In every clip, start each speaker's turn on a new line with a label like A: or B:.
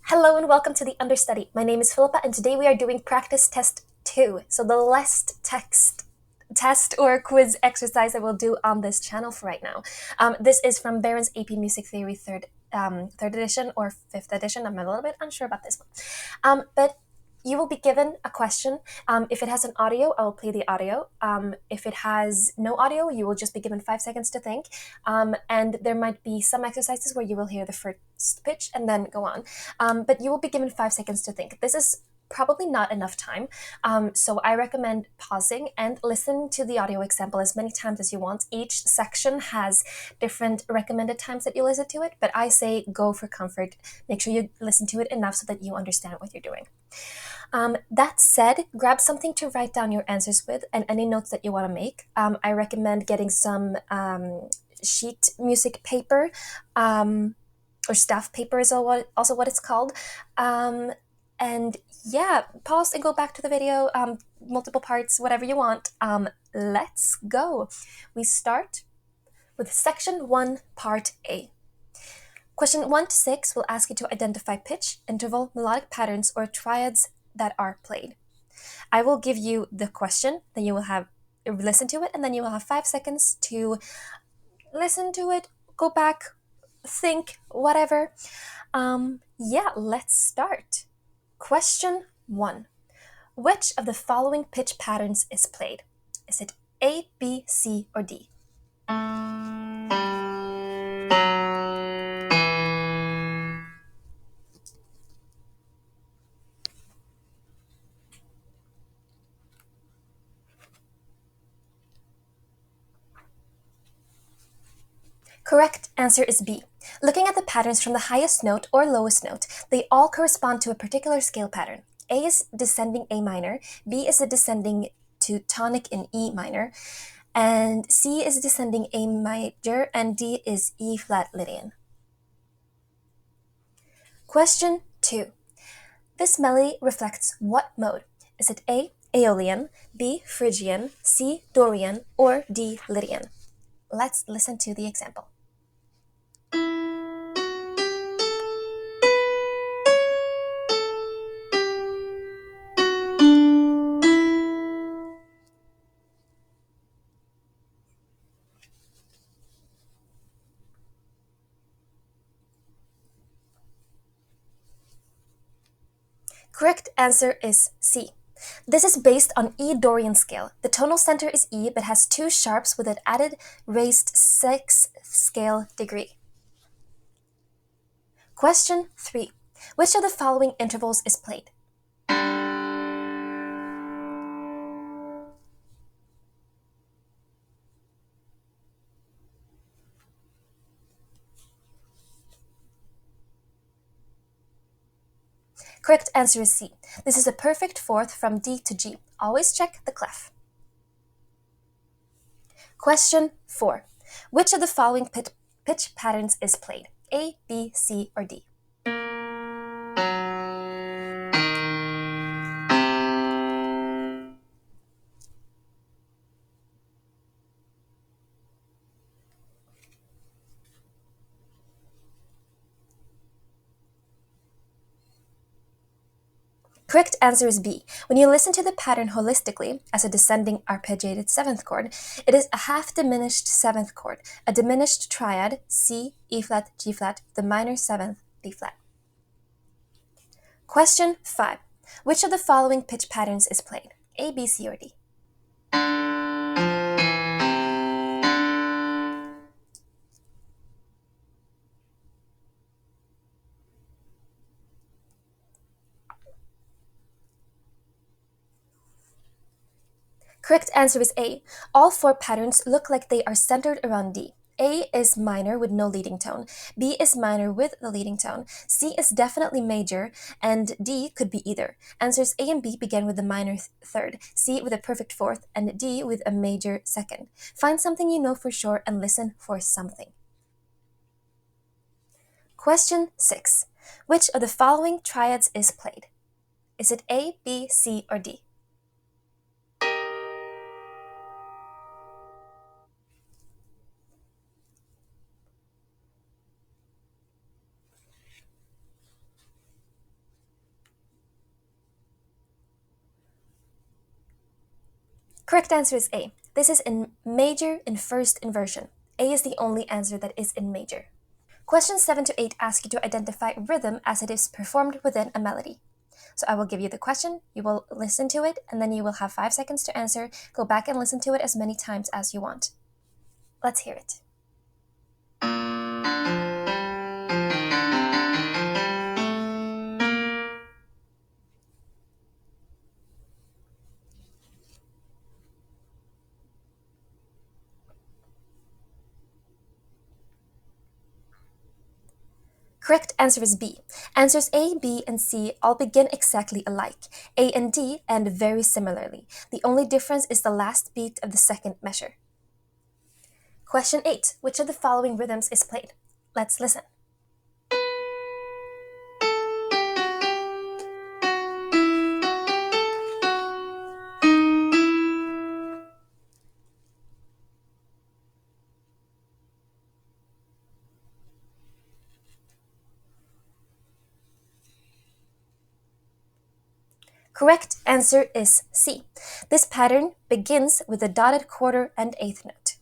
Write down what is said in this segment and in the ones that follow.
A: Hello and welcome to the Understudy. My name is Philippa and today we are doing practice test 2. So the last test or quiz exercise I will do on this channel for right now. This is from Barron's AP Music Theory third edition or fifth edition. I'm a little bit unsure about this one. But you will be given a question. If it has an audio, I will play the audio. If it has no audio, you will just be given 5 seconds to think. And there might be some exercises where you will hear the first pitch and then go on. But you will be given 5 seconds to think. This is probably not enough time. So I recommend pausing and listen to the audio example as many times as you want. Each section has different recommended times that you listen to it, but I say go for comfort. Make sure you listen to it enough so that you understand what you're doing. That said, grab something to write down your answers with and any notes that you want to make. I recommend getting some sheet music paper, or staff paper is also what it's called. And yeah, pause and go back to the video, multiple parts, whatever you want. Let's go. We start with section 1, part A. Question 1 to 6 will ask you to identify pitch, interval, melodic patterns, or triads that are played. I will give you the question, then you will have listen to it, and then you will have 5 seconds to listen to it, go back, think, whatever. Yeah, let's start. Question 1. Which of the following pitch patterns is played? Is it A, B, C, or D? Correct answer is B. Looking at the patterns from the highest note or lowest note, they all correspond to a particular scale pattern. A is descending A minor, B is a descending to tonic in E minor, and C is descending A major, and D is E flat Lydian. Question 2. This melody reflects what mode? Is it A, Aeolian, B, Phrygian, C, Dorian, or D, Lydian? Let's listen to the example. Correct answer is C. This is based on E Dorian scale. The tonal center is E but has two sharps with an added raised 6th scale degree. Question 3. Which of the following intervals is played? Correct answer is C. This is a perfect fourth from D to G. Always check the clef. Question 4. Which of the following pitch patterns is played? A, B, C, or D? Correct answer is B. When you listen to the pattern holistically, as a descending arpeggiated 7th chord, it is a half diminished 7th chord, a diminished triad, C, E flat, G flat, the minor 7th, B flat. Question 5. Which of the following pitch patterns is played? A, B, C, or D? Correct answer is A. All 4 patterns look like they are centered around D. A is minor with no leading tone, B is minor with the leading tone, C is definitely major, and D could be either. Answers A and B begin with the minor third, C with a perfect fourth, and D with a major second. Find something you know for sure and listen for something. Question 6. Which of the following triads is played? Is it A, B, C, or D? Correct answer is A. This is in major in first inversion. A is the only answer that is in major. Questions 7 to 8 ask you to identify rhythm as it is performed within a melody. So I will give you the question, you will listen to it, and then you will have 5 seconds to answer. Go back and listen to it as many times as you want. Let's hear it. Correct answer is B. Answers A, B, and C all begin exactly alike. A and D end very similarly. The only difference is the last beat of the second measure. Question 8. Which of the following rhythms is played? Let's listen. Correct answer is C. This pattern begins with the dotted quarter and eighth note.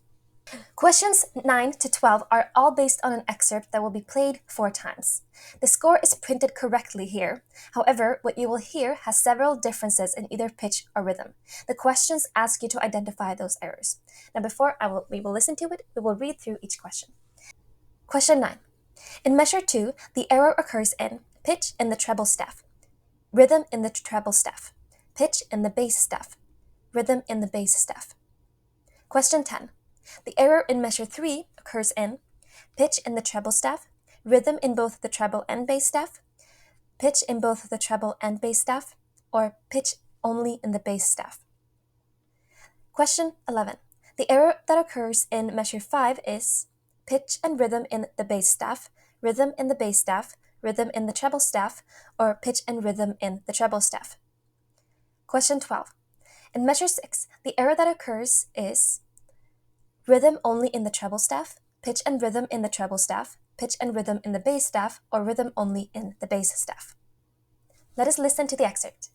A: Questions 9 to 12 are all based on an excerpt that will be played 4 times. The score is printed correctly here. However, what you will hear has several differences in either pitch or rhythm. The questions ask you to identify those errors. Now before we will listen to it, we will read through each question. Question 9. In measure 2, the error occurs in pitch in the treble staff, rhythm in the treble staff, pitch in the bass staff, rhythm in the bass staff. Question 10. The error in measure 3 occurs in pitch in the treble staff, rhythm in both the treble and bass staff, pitch in both the treble and bass staff, or pitch only in the bass staff. Question 11. The error that occurs in measure 5 is pitch and rhythm in the bass staff, rhythm in the bass staff, rhythm in the treble staff, or pitch and rhythm in the treble staff. Question 12. In measure 6, the error that occurs is rhythm only in the treble staff, pitch and rhythm in the treble staff, pitch and rhythm in the bass staff, or rhythm only in the bass staff. Let us listen to the excerpt.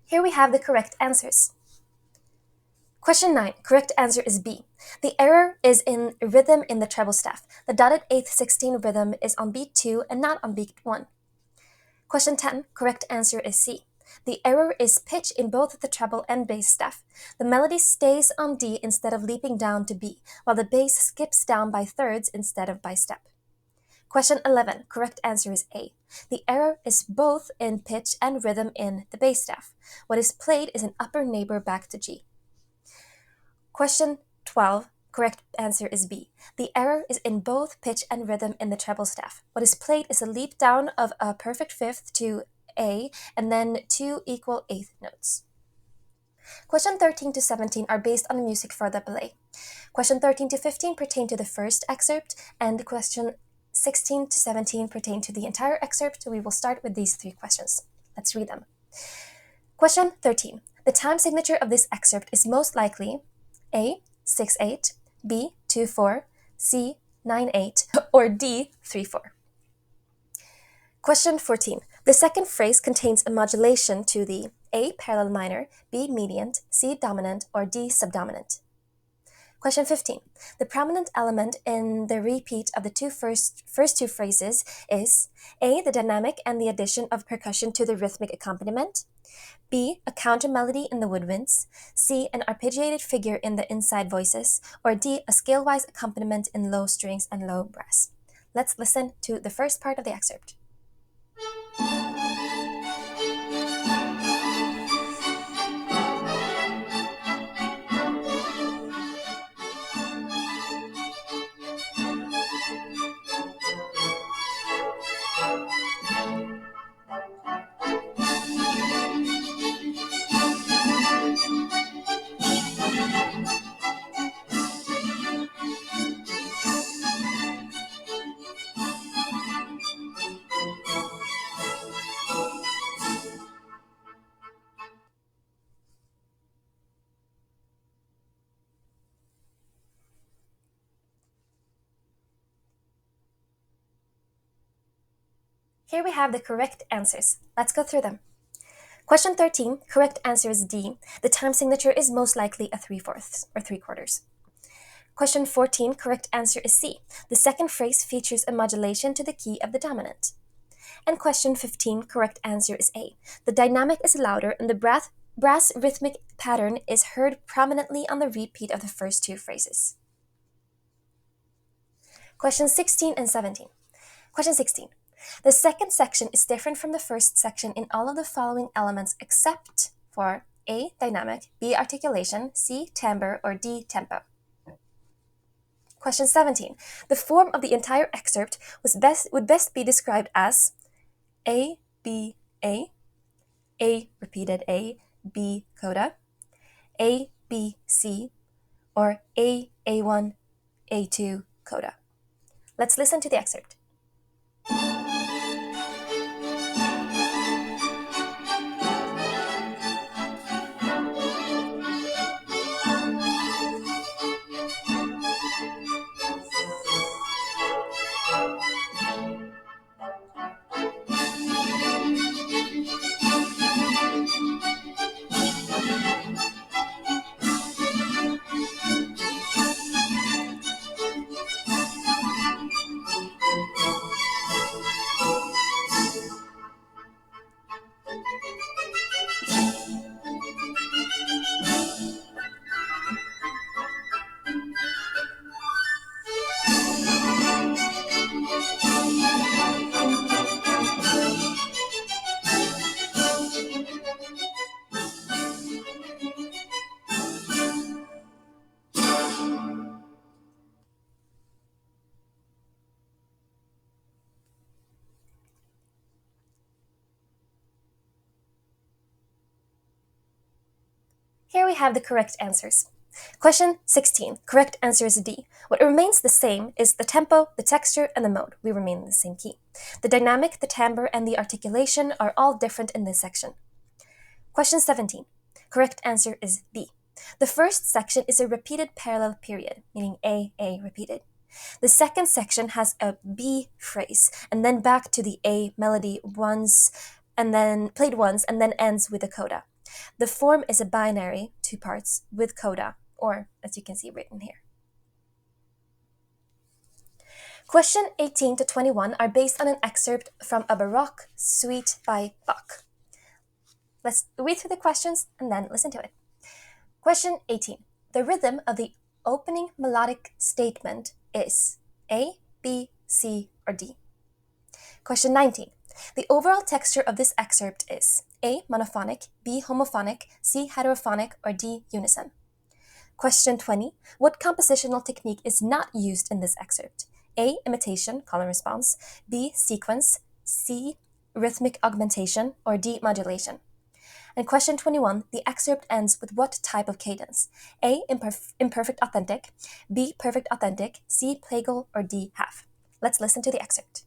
A: Here we have the correct answers. Question 9. Correct answer is B. The error is in rhythm in the treble staff. The dotted 8th 16 rhythm is on beat 2 and not on beat 1. Question 10. Correct answer is C. The error is pitch in both the treble and bass staff. The melody stays on D instead of leaping down to B, while the bass skips down by thirds instead of by step. Question 11. Correct answer is A. The error is both in pitch and rhythm in the bass staff. What is played is an upper neighbor back to G. Question 12. Correct answer is B. The error is in both pitch and rhythm in the treble staff. What is played is a leap down of a perfect fifth to A and then 2 equal eighth notes. Question 13 to 17 are based on music for the ballet. Question 13 to 15 pertain to the first excerpt, and question 16 to 17 pertain to the entire excerpt, so we will start with these 3 questions. Let's read them. Question 13. The time signature of this excerpt is most likely A. 6/8, B. 2/4, C. 9/8, or D. 3/4. Question 14. The second phrase contains a modulation to the A. Parallel minor, B. Mediant, C. Dominant, or D. Subdominant. Question 15. The prominent element in the repeat of the first two phrases is A. The dynamic and the addition of percussion to the rhythmic accompaniment, B. A counter melody in the woodwinds, C. An arpeggiated figure in the inside voices, or D. A scale-wise accompaniment in low strings and low brass. Let's listen to the first part of the excerpt. Here we have the correct answers. Let's go through them. Question 13, correct answer is D. The time signature is most likely a 3/4 or 3/4. Question 14, correct answer is C. The second phrase features a modulation to the key of the dominant. And question 15, correct answer is A. The dynamic is louder and the brass rhythmic pattern is heard prominently on the repeat of the first two phrases. Questions 16 and 17. Question 16. The second section is different from the first section in all of the following elements except for A. Dynamic, B. Articulation, C. Timbre, or D. Tempo. Question 17. The form of the entire excerpt would best be described as A, B, A repeated A, B coda, A, B, C, or A, A1, A2 coda. Let's listen to the excerpt. Here we have the correct answers. Question 16. Correct answer is D. What remains the same is the tempo, the texture, and the mode. We remain in the same key. The dynamic, the timbre, and the articulation are all different in this section. Question 17. Correct answer is B. The first section is a repeated parallel period, meaning A repeated. The second section has a B phrase, and then back to the A melody once, and then played once, and then ends with a coda. The form is a binary, 2 parts, with coda, or as you can see written here. Question 18 to 21 are based on an excerpt from a Baroque suite by Bach. Let's read through the questions and then listen to it. Question 18. The rhythm of the opening melodic statement is A, B, C, or D. Question 19. The overall texture of this excerpt is A. Monophonic, B. Homophonic, C. Heterophonic, or D. Unison. Question 20. What compositional technique is not used in this excerpt? A. Imitation, call and response, B. Sequence, C. Rhythmic augmentation, or D. Modulation. And question 21. The excerpt ends with what type of cadence? A. Imperfect authentic, B. Perfect authentic, C. Plagal, or D. Half. Let's listen to the excerpt.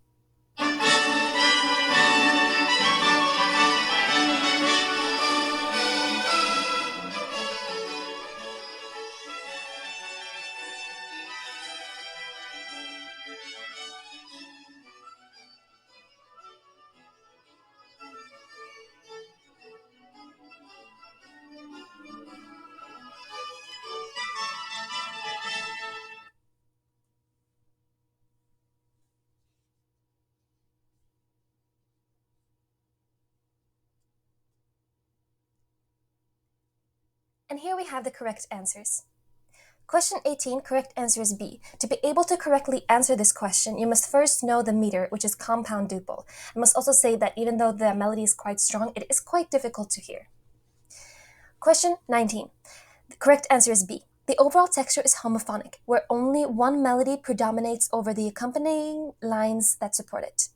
A: And here we have the correct answers. Question 18, correct answer is B. To be able to correctly answer this question, you must first know the meter, which is compound duple. I must also say that even though the melody is quite strong, it is quite difficult to hear. Question 19, the correct answer is B. The overall texture is homophonic, where only one melody predominates over the accompanying lines that support it.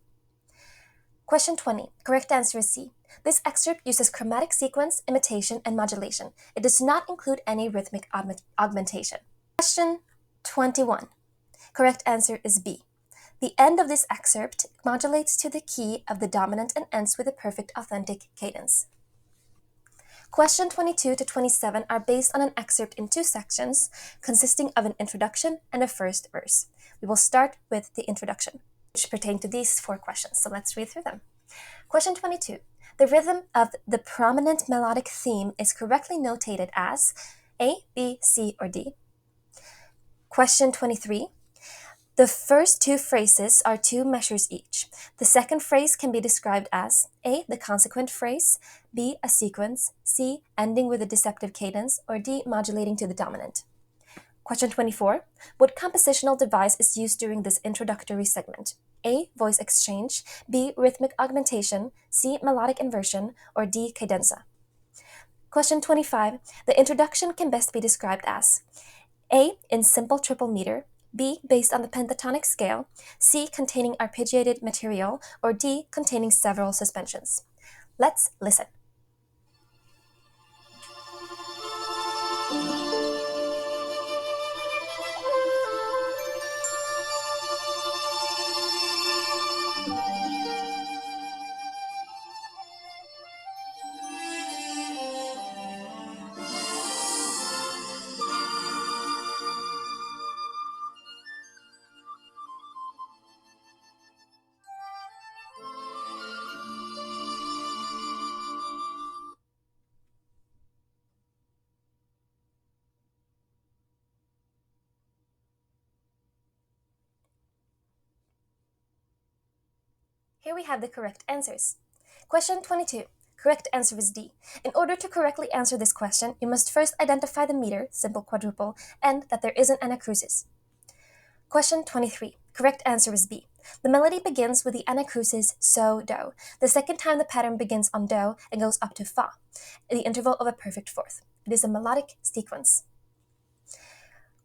A: Question 20, correct answer is C. This excerpt uses chromatic sequence, imitation, and modulation. It does not include any rhythmic augmentation. Question 21. Correct answer is B. The end of this excerpt modulates to the key of the dominant and ends with a perfect authentic cadence. Question 22 to 27 are based on an excerpt in 2 sections, consisting of an introduction and a first verse. We will start with the introduction. which pertain to these 4 questions. So let's read through them. Question 22. The rhythm of the prominent melodic theme is correctly notated as A, B, C, or D. Question 23. The first 2 phrases are 2 measures each. The second phrase can be described as A, the consequent phrase, B, a sequence, C, ending with a deceptive cadence, or D, modulating to the dominant. Question 24. What compositional device is used during this introductory segment? A, voice exchange, B, rhythmic augmentation, C, melodic inversion, or D, cadenza. Question 25. The introduction can best be described as A, in simple triple meter, B, based on the pentatonic scale, C, containing arpeggiated material, or D, containing several suspensions. Let's listen. Here we have the correct answers. Question 22. Correct answer is D. In order to correctly answer this question, you must first identify the meter, simple quadruple, and that there is an anacrusis. Question 23. Correct answer is B. The melody begins with the anacrusis so, do. The second time the pattern begins on do and goes up to fa, in the interval of a perfect fourth. It is a melodic sequence.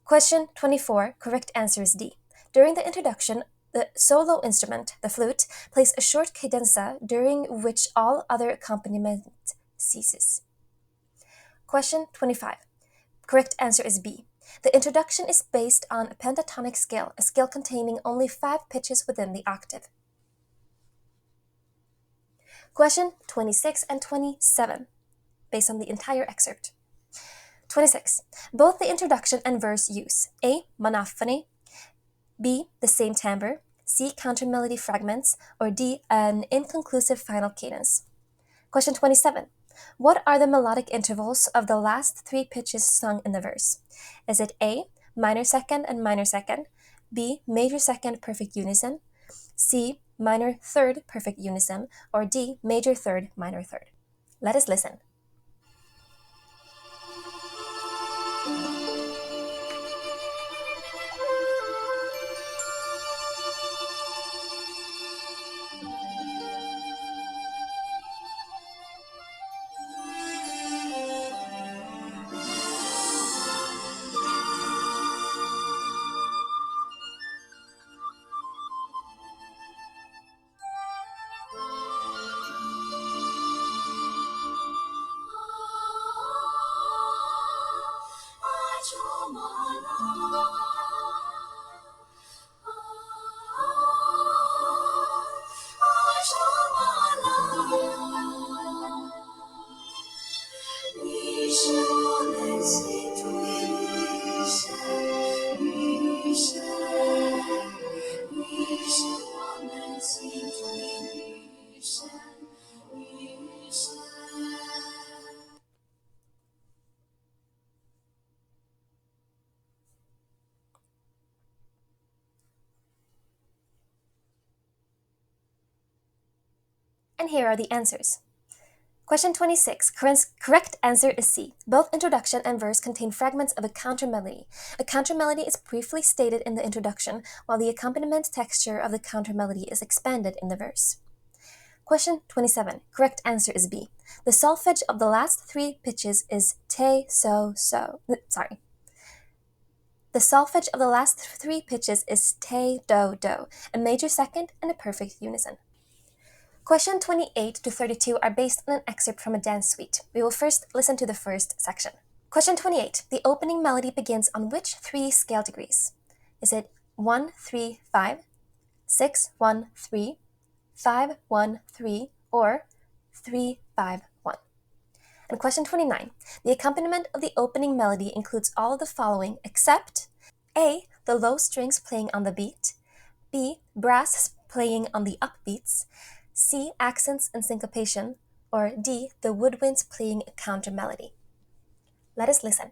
A: Question 24. Correct answer is D. During the introduction, the solo instrument, the flute, plays a short cadenza during which all other accompaniment ceases. Question 25. Correct answer is B. The introduction is based on a pentatonic scale, a scale containing only 5 pitches within the octave. Question 26 and 27, based on the entire excerpt. 26. Both the introduction and verse use A, monophony, B, the same timbre, C, counter-melody fragments, or D, an inconclusive final cadence. Question 27. What are the melodic intervals of the last 3 pitches sung in the verse? Is it A, minor second and minor second, B, major second perfect unison, C, minor third perfect unison, or D, major third minor third? Let us listen. And here are the answers. Question 26. Correct answer is C. Both introduction and verse contain fragments of a counter-melody. A counter-melody is briefly stated in the introduction, while the accompaniment texture of the counter-melody is expanded in the verse. Question 27. Correct answer is B. The solfege of the last 3 pitches is te, so, so. Sorry. The solfege of the last 3 pitches is te, do, do, a major second and a perfect unison. Question 28 to 32 are based on an excerpt from a dance suite. We will first listen to the first section. Question 28. The opening melody begins on which 3 scale degrees? Is it 1, 3, 5, 6, 1, 3, 5, 1, 3, or 3, 5, 1? And question 29. The accompaniment of the opening melody includes all of the following except A, the low strings playing on the beat, B, brass playing on the upbeats, C. Accents and syncopation, or D. The woodwinds playing a counter melody. Let us listen.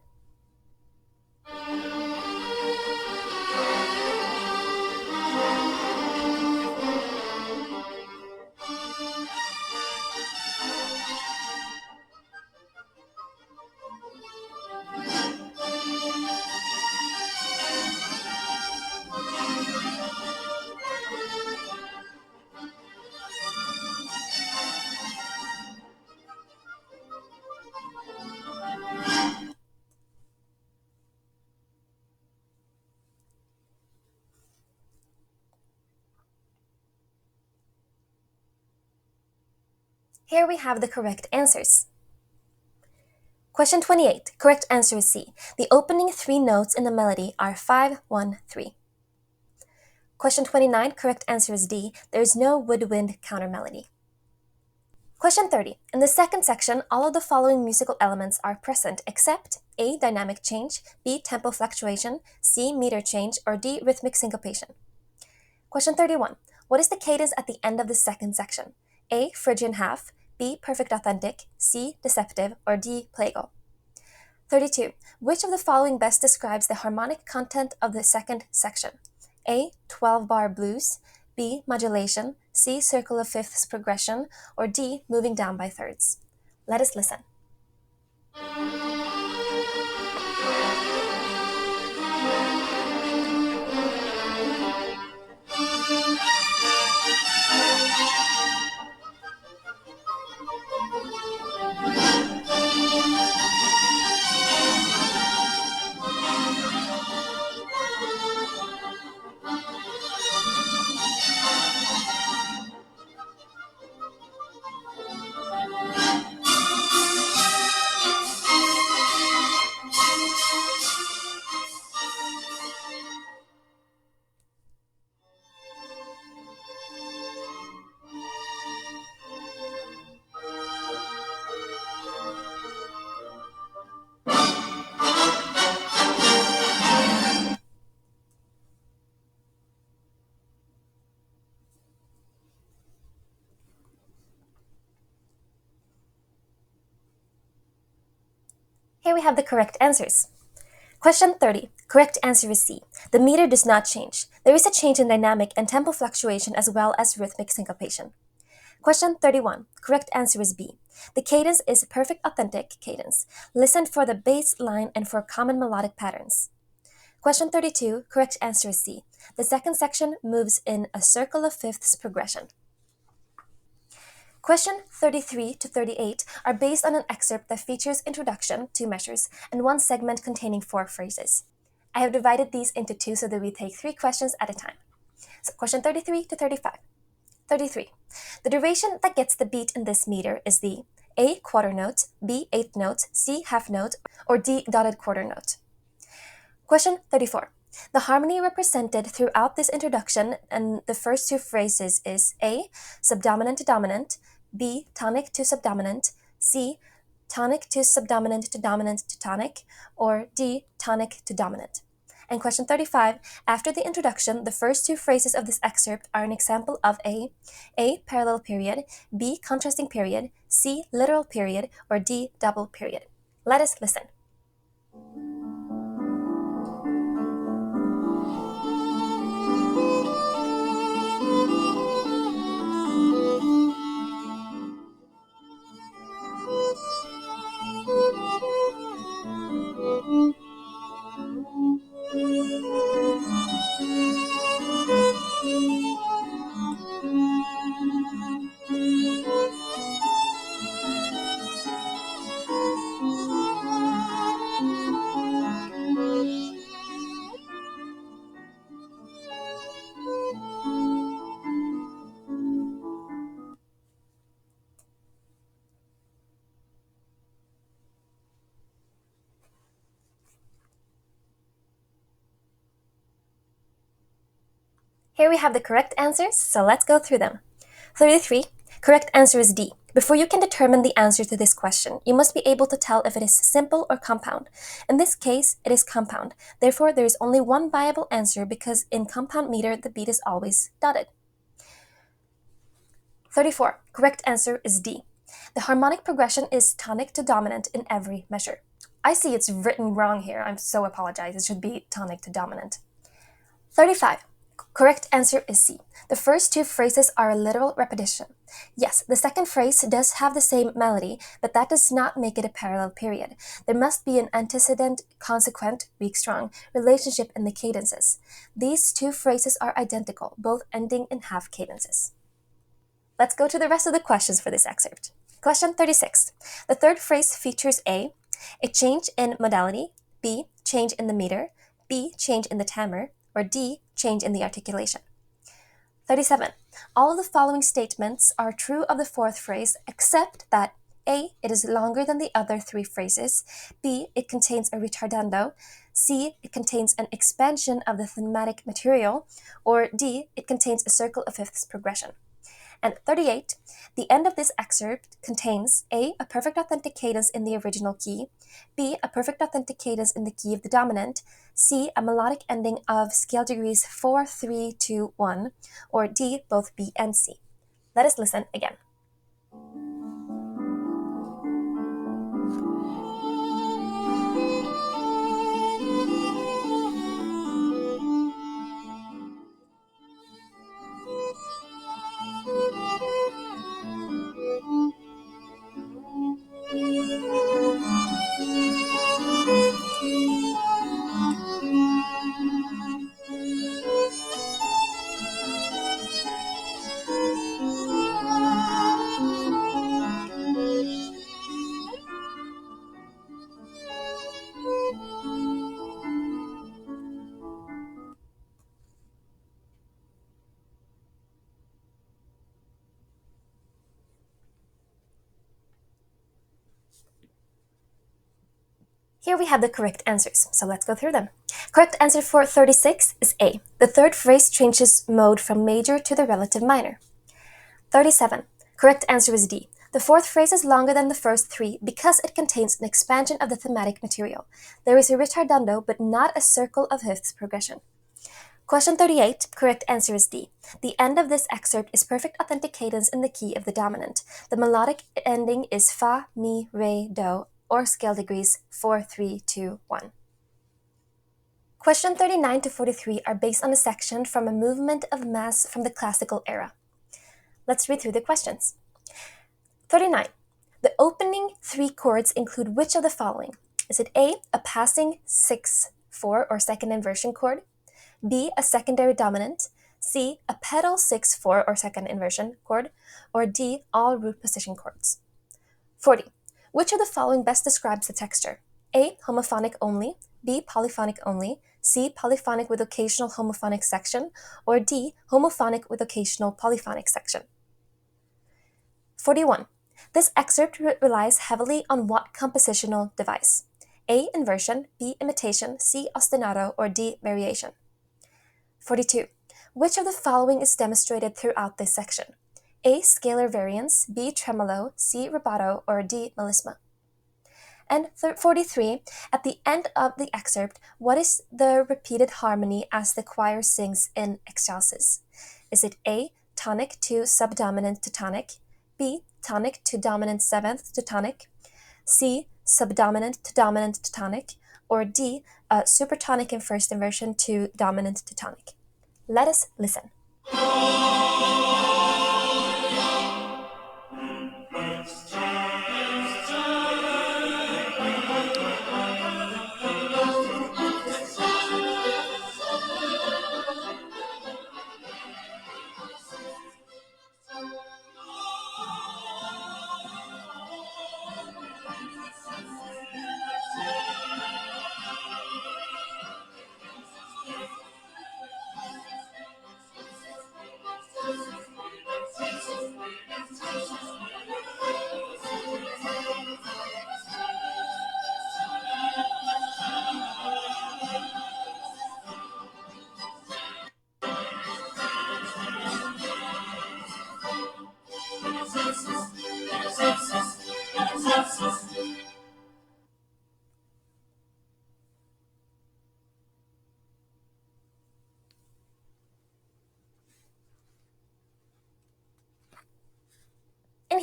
A: Here we have the correct answers. Question 28. Correct answer is C. The opening three notes in the melody are 5, 1, 3. Question 29. Correct answer is D. There is no woodwind counter melody. Question 30. In the second section, all of the following musical elements are present except A. Dynamic change, B. Tempo fluctuation, C. Meter change, or D. Rhythmic syncopation. Question 31. What is the cadence at the end of the second section? A. Phrygian half, B. Perfect authentic, C. Deceptive, or D. Plagal. 32. Which of the following best describes the harmonic content of the second section? A. 12-bar blues, B. Modulation, C. Circle of fifths progression, or D. Moving down by thirds. Let us listen. Here we have the correct answers. Question 30. Correct answer is C. The meter does not change. There is a change in dynamic and tempo fluctuation as well as rhythmic syncopation. Question 31. Correct answer is B. The cadence is perfect authentic cadence. Listen for the bass line and for common melodic patterns. Question 32. Correct answer is C. The second section moves in a circle of fifths progression. Question 33 to 38 are based on an excerpt that features introduction, 2 measures, and one segment containing 4 phrases. I have divided these into 2 so that we take 3 questions at a time. So question 33 to 35. 33. The duration that gets the beat in this meter is the A. Quarter note, B. Eighth note, C. Half note, or D. Dotted quarter note. Question 34. The harmony represented throughout this introduction and the first 2 phrases is A. Subdominant to dominant, B. Tonic to subdominant, C. Tonic to subdominant to dominant to tonic, or D. Tonic to dominant. And question 35. After the introduction, the first 2 phrases of this excerpt are an example of A. Parallel period, B. Contrasting period, C. Literal period, or D. Double period. Let us listen. Here we have the correct answers, so let's go through them. 33. Correct answer is D. Before you can determine the answer to this question, you must be able to tell if it is simple or compound. In this case, it is compound. Therefore, there is only one viable answer because in compound meter, the beat is always dotted. 34. Correct answer is D. The harmonic progression is tonic to dominant in every measure. I see it's written wrong here. I'm so apologize. It should be tonic to dominant. 35. Correct answer is C. The first two phrases are a literal repetition. Yes, the second phrase does have the same melody, but that does not make it a parallel period. There must be an antecedent, consequent, weak strong relationship in the cadences. These two phrases are identical, both ending in half cadences. Let's go to the rest of the questions for this excerpt. Question 36. The third phrase features A change in modality, B, change in the meter, B, change in the timbre, or D, change in the articulation. 37. All of the following statements are true of the fourth phrase except that A, it is longer than the other three phrases, B, it contains a retardando, C, it contains an expansion of the thematic material, or D, it contains a circle of fifths progression. And 38, the end of this excerpt contains A, a perfect authentic cadence in the original key, B, a perfect authentic cadence in the key of the dominant, C, a melodic ending of scale degrees 4, 3, 2, 1, or D, both B and C. Let us listen again. Here we have the correct answers, so let's go through them. Correct answer for 36 is A. The third phrase changes mode from major to the relative minor. 37. Correct answer is D. The fourth phrase is longer than the first three because it contains an expansion of the thematic material. There is a retardando, but not a circle of fifths progression. Question 38, correct answer is D. The end of this excerpt is perfect authentic cadence in the key of the dominant. The melodic ending is fa, mi, re, do, or scale degrees 4, 3, 2, 1. Question 39 to 43 are based on a section from a movement of mass from the classical era. Let's read through the questions. 39. The opening three chords include which of the following? Is it A, a passing 6-4 or second inversion chord, B, a secondary dominant, C, a pedal 6-4 or second inversion chord, or D, all root position chords? 40. Which of the following best describes the texture? A, homophonic only, B, polyphonic only, C, polyphonic with occasional homophonic section, or D, homophonic with occasional polyphonic section? 41. This excerpt relies heavily on what compositional device? A, inversion, B, imitation, C, ostinato, or D, variation? 42. Which of the following is demonstrated throughout this section? A, scalar variance, B, tremolo, C, rubato, or D, melisma? And 43, at the end of the excerpt, what is the repeated harmony as the choir sings in excelsis? Is it A, tonic to subdominant to tonic, B, tonic to dominant seventh to tonic, C, subdominant to dominant to tonic, or D, supertonic in first inversion to dominant to tonic? Let us listen.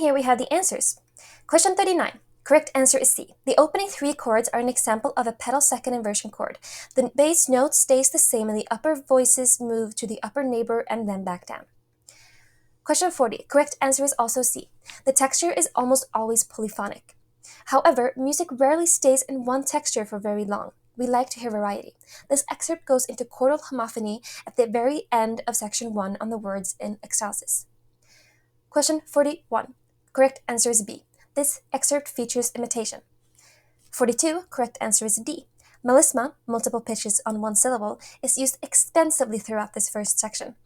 A: here we have the answers. Question 39. Correct answer is C. The opening three chords are an example of a pedal second inversion chord. The bass note stays the same and the upper voices move to the upper neighbor and then back down. Question 40. Correct answer is also C. The texture is almost always polyphonic. However, music rarely stays in one texture for very long. We like to hear variety. This excerpt goes into chordal homophony at the very end of section 1 on the words in excelsis. Question 41. Correct answer is B. This excerpt features imitation. 42. Correct answer is D. Melisma, multiple pitches on one syllable, is used extensively throughout this first section.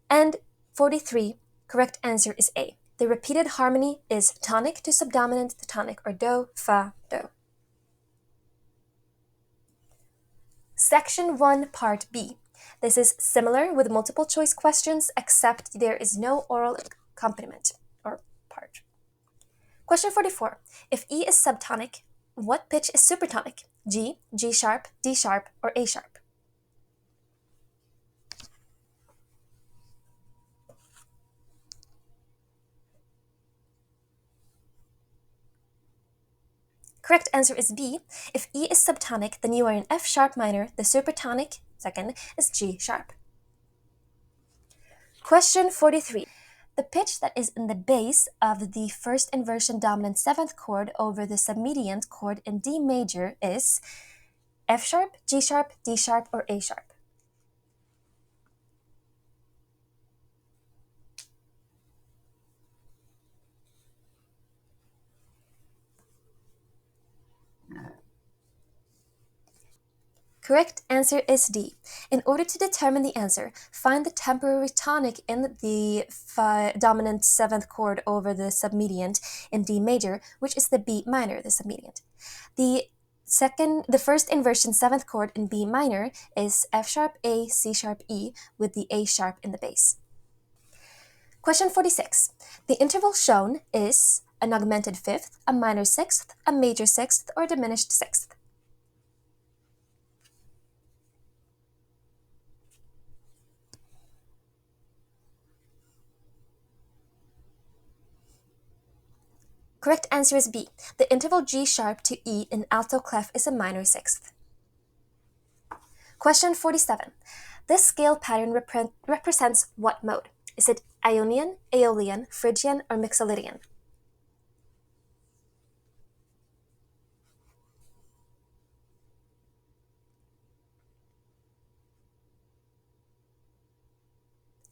A: And 43. Correct answer is A. The repeated harmony is tonic to subdominant to tonic, or do, fa, do. Section 1, Part B. This is similar with multiple choice questions, except there is no oral accompaniment or part. Question 44. If E is subtonic, what pitch is supertonic? G, G sharp, D sharp, or A sharp? Correct answer is B. If E is subtonic, then you are in F sharp minor. The supertonic, second, is G sharp. Question 43. The pitch that is in the bass of the first inversion dominant seventh chord over the submediant chord in D major is F sharp, G sharp, D sharp, or A sharp. Correct answer is D. In order to determine the answer, find the temporary tonic in the dominant seventh chord over the submediant in D major, which is the B minor, the submediant. The first inversion seventh chord in B minor is F sharp, A, C sharp, E, with the A sharp in the bass. Question 46. The interval shown is an augmented fifth, a minor sixth, a major sixth, or a diminished sixth. Correct answer is B. The interval G sharp to E in alto clef is a minor sixth. Question 47. This scale pattern represents what mode? Is it Ionian, Aeolian, Phrygian, or Mixolydian?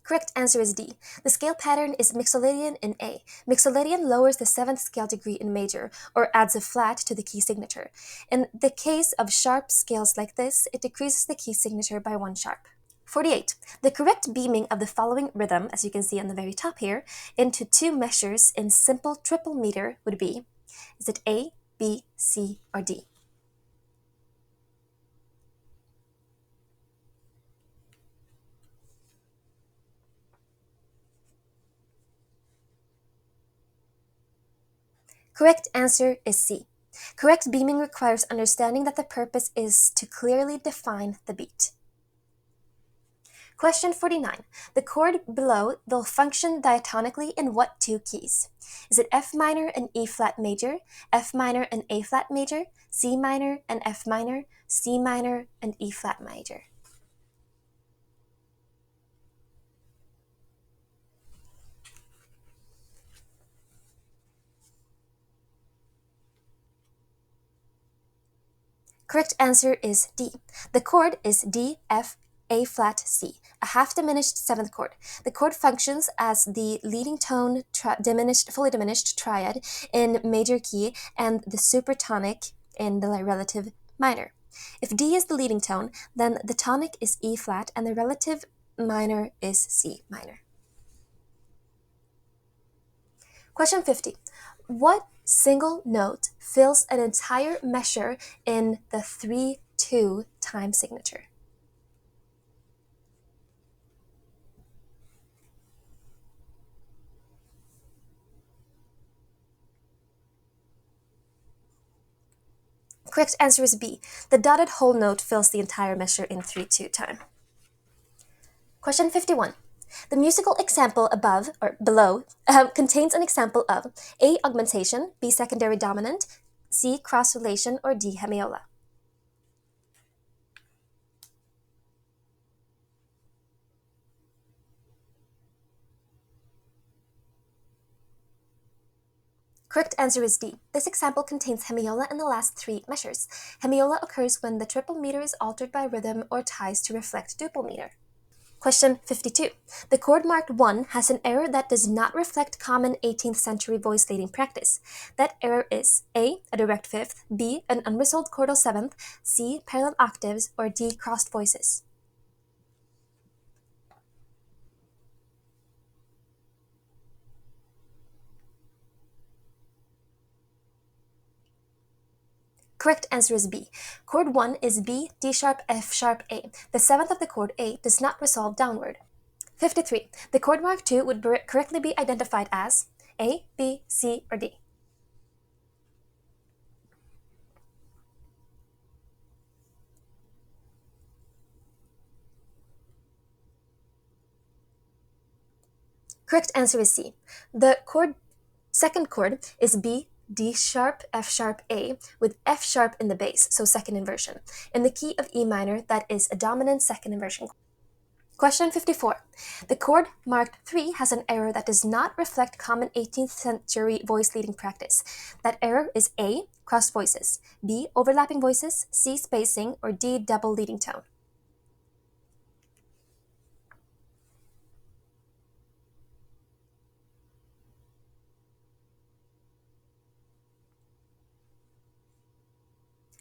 A: Correct answer is D. The scale pattern is Mixolydian in A. Mixolydian lowers the seventh scale degree in major, or adds a flat to the key signature. In the case of sharp scales like this, it decreases the key signature by 1 sharp. 48. The correct beaming of the following rhythm, as you can see on the very top here, into two measures in simple triple meter would be, is it A, B, C, or D? Correct answer is C. Correct beaming requires understanding that the purpose is to clearly define the beat. Question 49. The chord below will function diatonically in what two keys? Is it F minor and E flat major, F minor and A flat major, C minor and F minor, C minor and E flat major? Correct answer is D. The chord is D, F, A flat, C, a half diminished seventh chord. The chord functions as the leading tone fully diminished triad in major key and the supertonic in the relative minor. If D is the leading tone, then the tonic is E flat and the relative minor is C minor. Question 50. What single note fills an entire measure in the 3-2 time signature? Correct answer is B. The dotted whole note fills the entire measure in 3-2 time. Question 51. The musical example above or below contains an example of A. Augmentation, B. Secondary dominant, C. Cross relation, or D. Hemiola. Correct answer is D. This example contains hemiola in the last three measures. Hemiola occurs when the triple meter is altered by rhythm or ties to reflect duple meter. Question 52. The chord marked 1 has an error that does not reflect common 18th century voice leading practice. That error is A. A direct fifth, B. An unresolved chordal seventh, C. Parallel octaves, or D. Crossed voices. Correct answer is B. Chord 1 is B, D sharp, F sharp, A. The seventh of the chord A does not resolve downward. 53. The chord mark 2 would correctly be identified as A, B, C, or D. Correct answer is C. The second chord is B, D sharp, F sharp, A, with F sharp in the bass, so second inversion. In the key of E minor, that is a dominant second inversion. Question 54. The chord marked 3 has an error that does not reflect common 18th century voice leading practice. That error is A. Crossed voices, B. Overlapping voices, C. Spacing, or D. Double leading tone.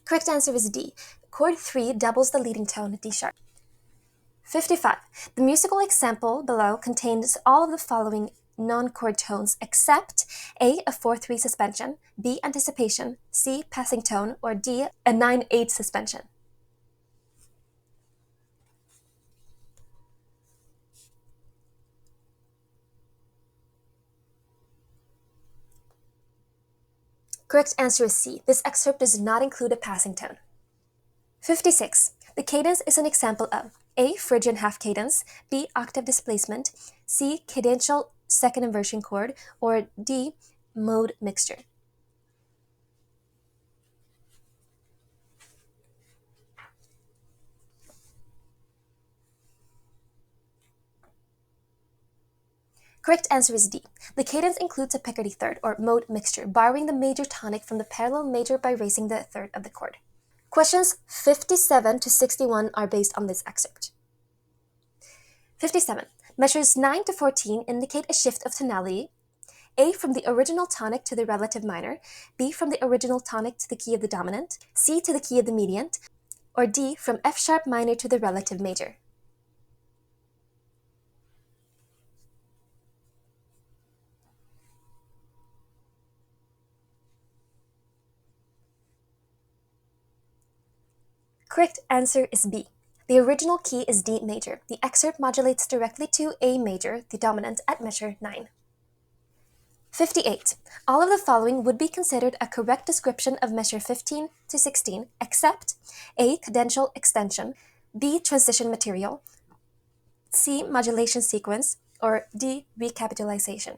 A: Correct answer is D. Chord 3 doubles the leading tone D sharp. 55. The musical example below contains all of the following non-chord tones except A. A 4-3 suspension, B. Anticipation, C. Passing tone, or D. A 9-8 suspension. Correct answer is C. This excerpt does not include a passing tone. 56. The cadence is an example of A. Phrygian half cadence, B. Octave displacement, C. Cadential second inversion chord, or D. Mode mixture. Correct answer is D. The cadence includes a Picardy third, or mode mixture, borrowing the major tonic from the parallel major by raising the third of the chord. Questions 57 to 61 are based on this excerpt. 57. Measures 9 to 14 indicate a shift of tonality. A from the original tonic to the relative minor, B from the original tonic to the key of the dominant, C to the key of the mediant, or D from F sharp minor to the relative major. Correct answer is B. The original key is D major. The excerpt modulates directly to A major, the dominant, at measure 9. 58. All of the following would be considered a correct description of measure 15 to 16, except A. Cadential extension, B. Transition material, C. Modulation sequence, or D. Recapitalization.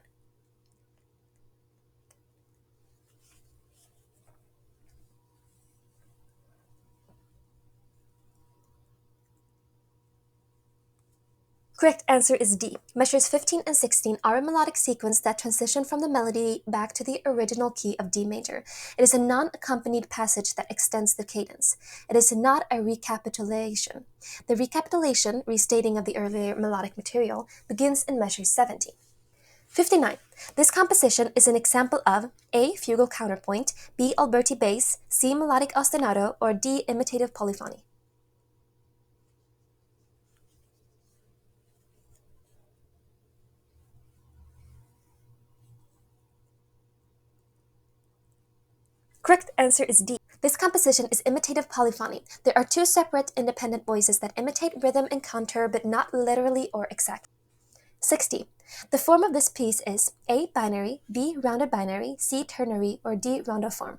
A: Correct answer is D. Measures 15 and 16 are a melodic sequence that transition from the melody back to the original key of D major. It is a non-accompanied passage that extends the cadence. It is not a recapitulation. The recapitulation, restating of the earlier melodic material, begins in measure 17. 59. This composition is an example of A. Fugal counterpoint, B. Alberti bass, C. Melodic ostinato, or D. Imitative polyphony. Correct answer is D. This composition is imitative polyphony. There are two separate independent voices that imitate rhythm and contour but not literally or exactly. 60. The form of this piece is A. Binary, B. Rounded binary, C. Ternary, or D. Rondo form.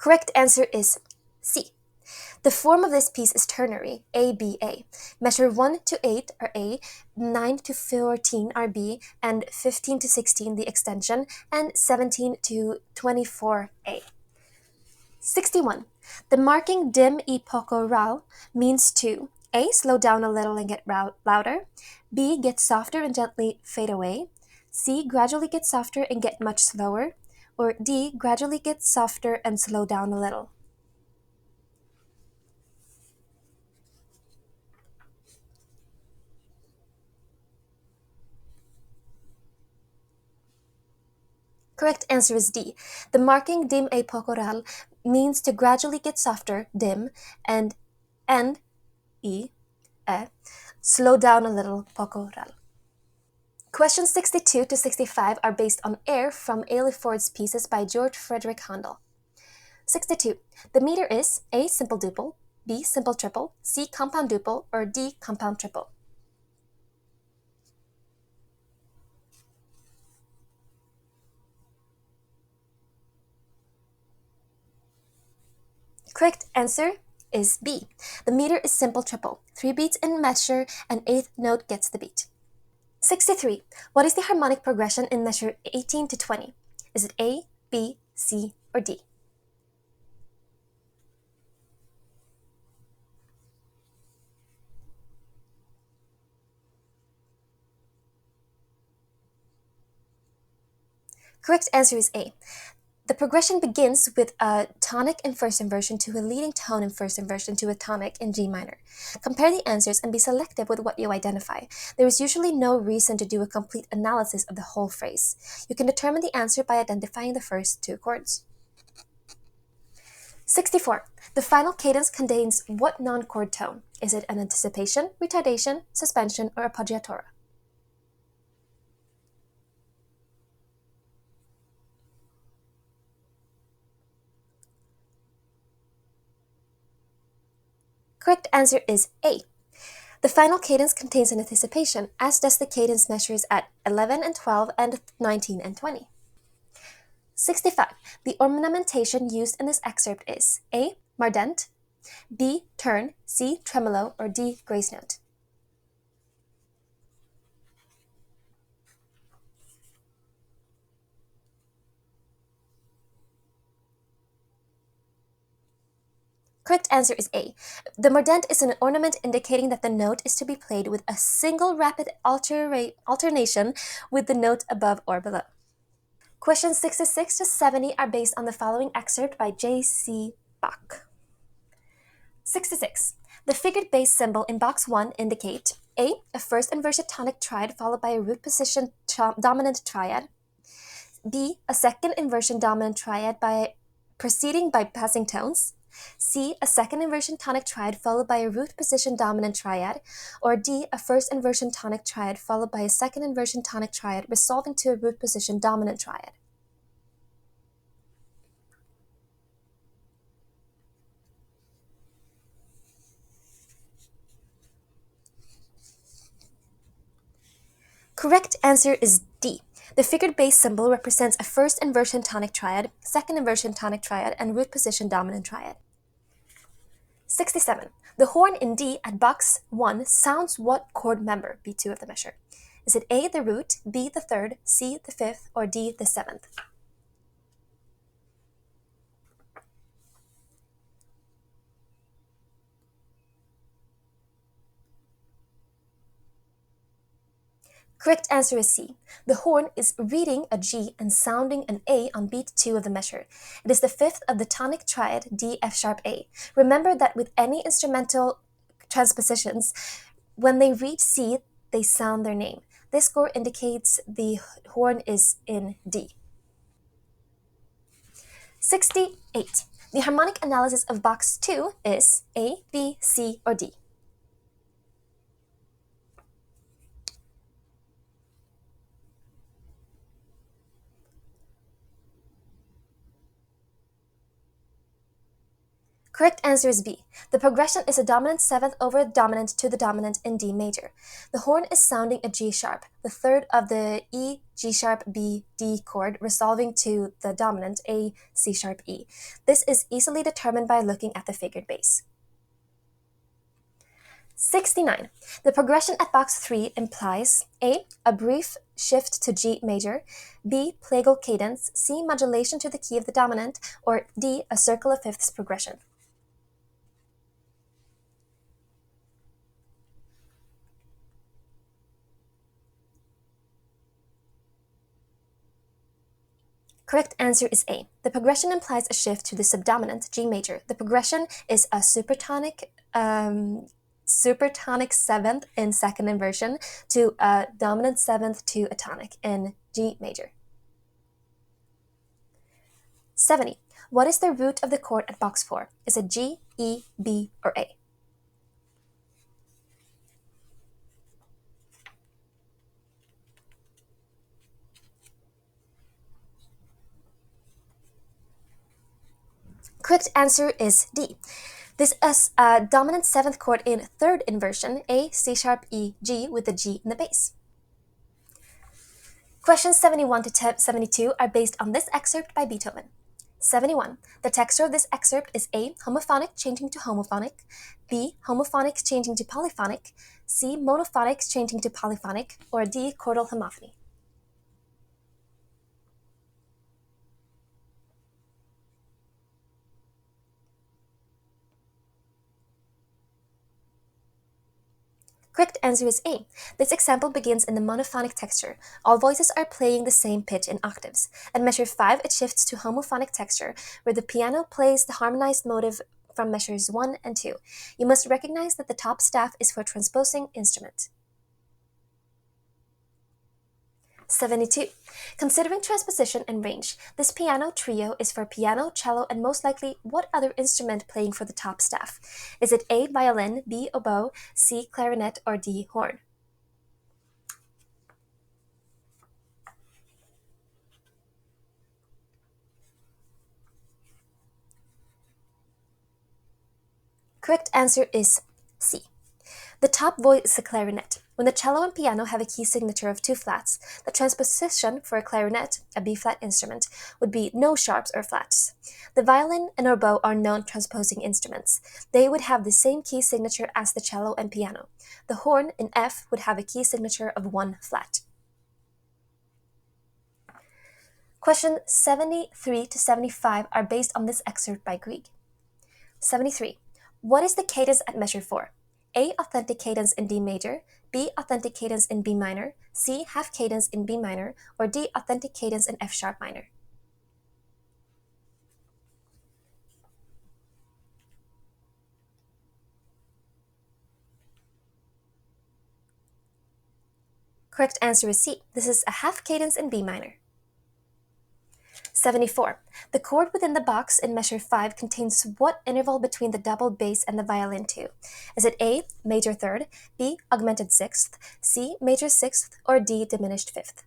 A: Correct answer is C. The form of this piece is ternary, ABA. Measure 1 to 8 are A, 9 to 14 are B, and 15 to 16 the extension, and 17 to 24A. 61. The marking dim y poco ral means to A. Slow down a little and get louder, B. Get softer and gently fade away, C. Gradually get softer and get much slower, or D. Gradually get softer and slow down a little. Correct answer is D. The marking dim a pocoral means to gradually get softer, dim, and e, slow down a little, pocoral. Questions 62 to 65 are based on Air from Ailey Ford's pieces by George Frederick Handel. 62. The meter is A. Simple duple, B. Simple triple, C. Compound duple, or D. Compound triple. Correct answer is B. The meter is simple triple. 3 beats in measure, and 8th note gets the beat. 63. What is the harmonic progression in measure 18 to 20? Is it A, B, C, or D? Correct answer is A. The progression begins with a tonic in first inversion to a leading tone in first inversion to a tonic in G minor. Compare the answers and be selective with what you identify. There is usually no reason to do a complete analysis of the whole phrase. You can determine the answer by identifying the first two chords. 64. The final cadence contains what non-chord tone? Is it an anticipation, retardation, suspension, or appoggiatura? Correct answer is A. The final cadence contains an anticipation, as does the cadence measures at 11 and 12 and 19 and 20. 65. The ornamentation used in this excerpt is A. Mardent, B. Turn, C. Tremolo, or D. Grace note. Correct answer is A. The mordent is an ornament indicating that the note is to be played with a single rapid alternation with the note above or below. Questions 66 to 70 are based on the following excerpt by J.C. Bach. 66. The figured bass symbol in box 1 indicate A. A first inverted tonic triad followed by a root position dominant triad, B. A second inversion dominant triad proceeding by passing tones, C. A second inversion tonic triad followed by a root position dominant triad, or D. A first inversion tonic triad followed by a second inversion tonic triad resolving to a root position dominant triad. Correct answer is D. The figured bass symbol represents a first inversion tonic triad, second inversion tonic triad, and root position dominant triad. 67. The horn in D at box 1 sounds what chord member, B2 of the measure? Is it A, the root, B, the third, C, the fifth, or D, the seventh? Correct answer is C. The horn is reading a G and sounding an A on beat 2 of the measure. It is the fifth of the tonic triad D, F sharp, A. Remember that with any instrumental transpositions, when they read C, they sound their name. This score indicates the horn is in D. 68. The harmonic analysis of box 2 is A, B, C, or D. Correct answer is B. The progression is a dominant seventh over dominant to the dominant in D major. The horn is sounding a G sharp, the third of the E, G sharp, B, D chord, resolving to the dominant A, C sharp, E. This is easily determined by looking at the figured bass. 69. The progression at box 3 implies A. A brief shift to G major, B. Plagal cadence, C. Modulation to the key of the dominant, or D. A circle of fifths progression. Correct answer is A. The progression implies a shift to the subdominant G major. The progression is a supertonic seventh in second inversion to a dominant seventh to a tonic in G major. 70. What is the root of the chord at box 4? Is it G, E, B, or A? Correct answer is D. This is a dominant seventh chord in third inversion, A, C sharp, E, G, with the G in the bass. Questions 71 to 72 are based on this excerpt by Beethoven. 71. The texture of this excerpt is A. Homophonic changing to homophonic, B. Homophonic changing to polyphonic, C. Monophonic changing to polyphonic, or D. Chordal homophony. Correct answer is A. This example begins in the monophonic texture. All voices are playing the same pitch in octaves. At measure 5, it shifts to homophonic texture, where the piano plays the harmonized motive from measures 1 and 2. You must recognize that the top staff is for transposing instrument. 72. Considering transposition and range, this piano trio is for piano, cello, and most likely what other instrument playing for the top staff? Is it A. Violin, B. Oboe, C. Clarinet, or D. Horn? Correct answer is C. The top voice is a clarinet. When the cello and piano have a key signature of 2 flats, the transposition for a clarinet, a B-flat instrument, would be no sharps or flats. The violin and oboe are non-transposing instruments. They would have the same key signature as the cello and piano. The horn in F would have a key signature of 1 flat. Question 73 to 75 are based on this excerpt by Grieg. 73. What is the cadence at measure 4? A. Authentic cadence in D major, B. Authentic cadence in B minor, C. Half cadence in B minor, or D. Authentic cadence in F sharp minor. Correct answer is C. This is a half cadence in B minor. 74. The chord within the box in measure 5 contains what interval between the double bass and the violin 2? Is it A. Major third, B. Augmented sixth, C. Major sixth, or D. Diminished fifth?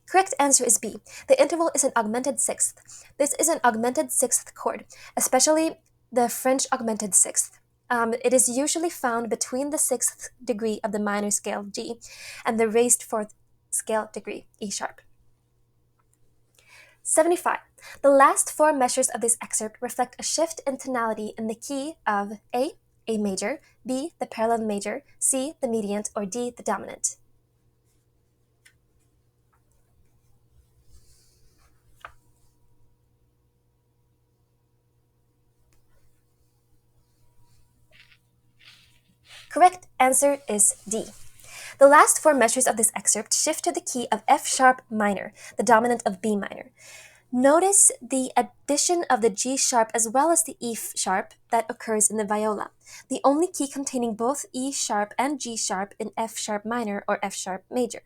A: Correct answer is B. The interval is an augmented sixth. This is an augmented sixth chord, especially the French augmented sixth. It is usually found between the 6th degree of the minor scale G and the raised 4th scale degree E sharp. 75. The last 4 measures of this excerpt reflect a shift in tonality in the key of A major, B, the parallel major, C, the mediant, or D, the dominant. Correct answer is D. The last 4 measures of this excerpt shift to the key of F sharp minor, the dominant of B minor. Notice the addition of the G sharp as well as the E sharp that occurs in the viola, the only key containing both E sharp and G sharp in F sharp minor or F sharp major.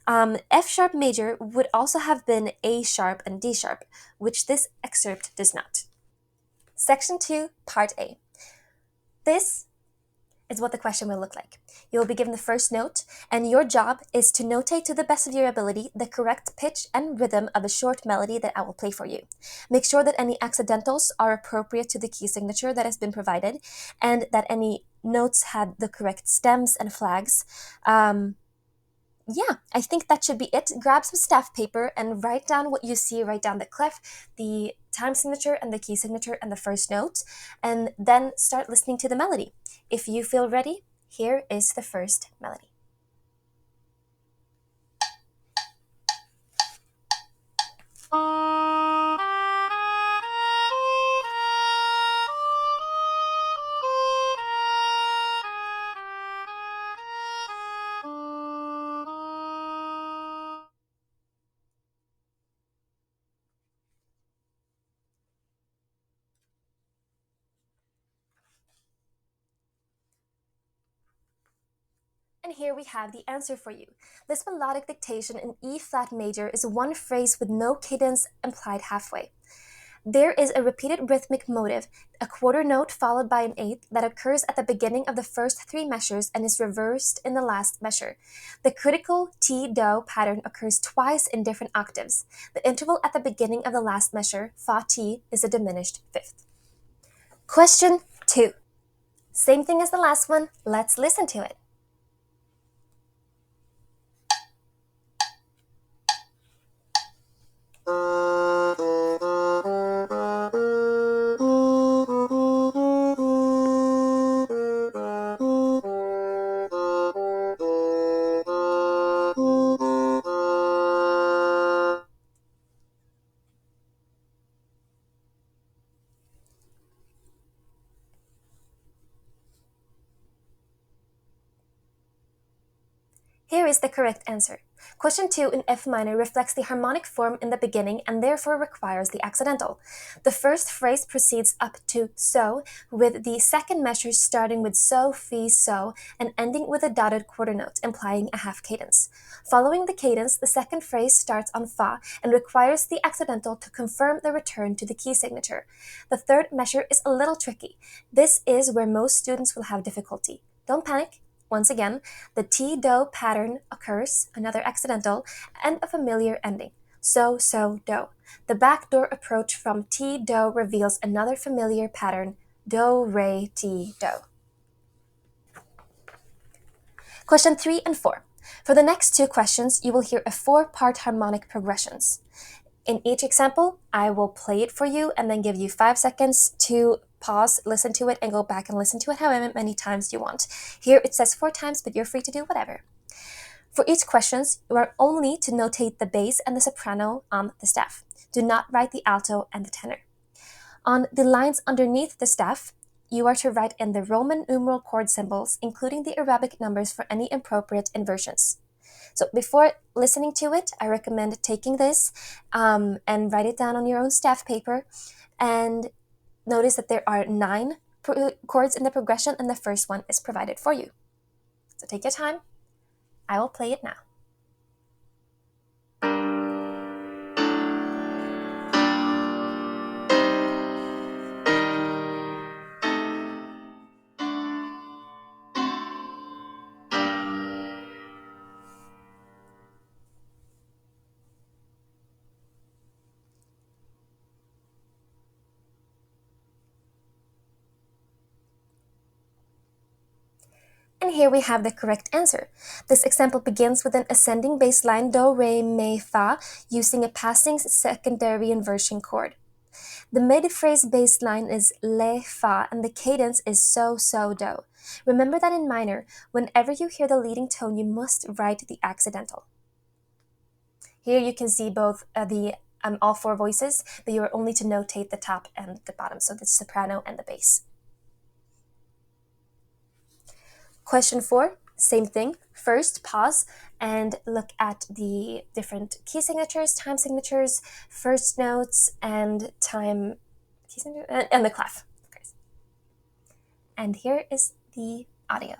A: F sharp major would also have been A sharp and D sharp, which this excerpt does not. Section 2, Part A. This is what the question will look like. You will be given the first note, and your job is to notate to the best of your ability the correct pitch and rhythm of the short melody that I will play for you. Make sure that any accidentals are appropriate to the key signature that has been provided, and that any notes had the correct stems and flags. Yeah, I think that should be it. Grab some staff paper and write down what you see. Write down the clef, the time signature, and the key signature, and the first note, and then start listening to the melody. If you feel ready, here is the first melody. And here we have the answer for you. This melodic dictation in E flat major is one phrase with no cadence implied halfway. There is a repeated rhythmic motive, a quarter note followed by an eighth, that occurs at the beginning of the first three measures and is reversed in the last measure. The critical T-do pattern occurs twice in different octaves. The interval at the beginning of the last measure, Fa-T, is a diminished fifth. Question 2. Same thing as the last one, let's listen to it. Here is the correct answer. Question 2 in F minor reflects the harmonic form in the beginning and therefore requires the accidental. The first phrase proceeds up to so, with the second measure starting with so, fi, so, and ending with a dotted quarter note, implying a half cadence. Following the cadence, the second phrase starts on fa and requires the accidental to confirm the return to the key signature. The third measure is a little tricky. This is where most students will have difficulty. Don't panic. Once again, the T-do pattern occurs, another accidental, and a familiar ending. So, so, do. The backdoor approach from T-do reveals another familiar pattern, do, re, ti, do. Question 3 and 4. For the next two questions, you will hear a four-part harmonic progressions. In each example, I will play it for you and then give you 5 seconds to pause, listen to it, and go back and listen to it however many times you want. Here it says 4 times, but you're free to do whatever. For each questions, you are only to notate the bass and the soprano on the staff. Do not write the alto and the tenor. On the lines underneath the staff, you are to write in the Roman numeral chord symbols, including the Arabic numbers for any appropriate inversions. So before listening to it, I recommend taking this and write it down on your own staff paper. And notice that there are 9 chords in the progression, and the first one is provided for you. So take your time. I will play it now. And here we have the correct answer. This example begins with an ascending bass line do, re, mi, fa, using a passing secondary inversion chord. The mid-phrase bass line is le, fa, and the cadence is so, so, do. Remember that in minor, whenever you hear the leading tone, you must write the accidental. Here you can see both all 4 voices, but you are only to notate the top and the bottom, so the soprano and the bass. Question 4, same thing. First, pause and look at the different key signatures, time signatures, first notes, and time key signature, and the clef. Okay. And here is the audio.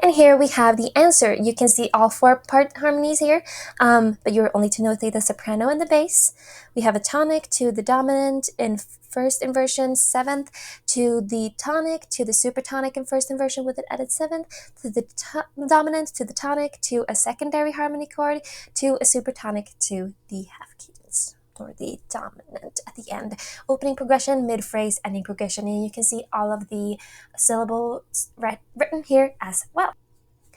A: And here we have the answer. You can see all four part harmonies here, but you're only to notate the soprano and the bass. We have a tonic to the dominant in first inversion, seventh, to the tonic, to the supertonic in first inversion with an added seventh, to the dominant, to the tonic, to a secondary harmony chord, to a supertonic, to the half cadence, or the dominant at the end. Opening progression, mid-phrase, ending progression, and you can see all of the syllables written here as well.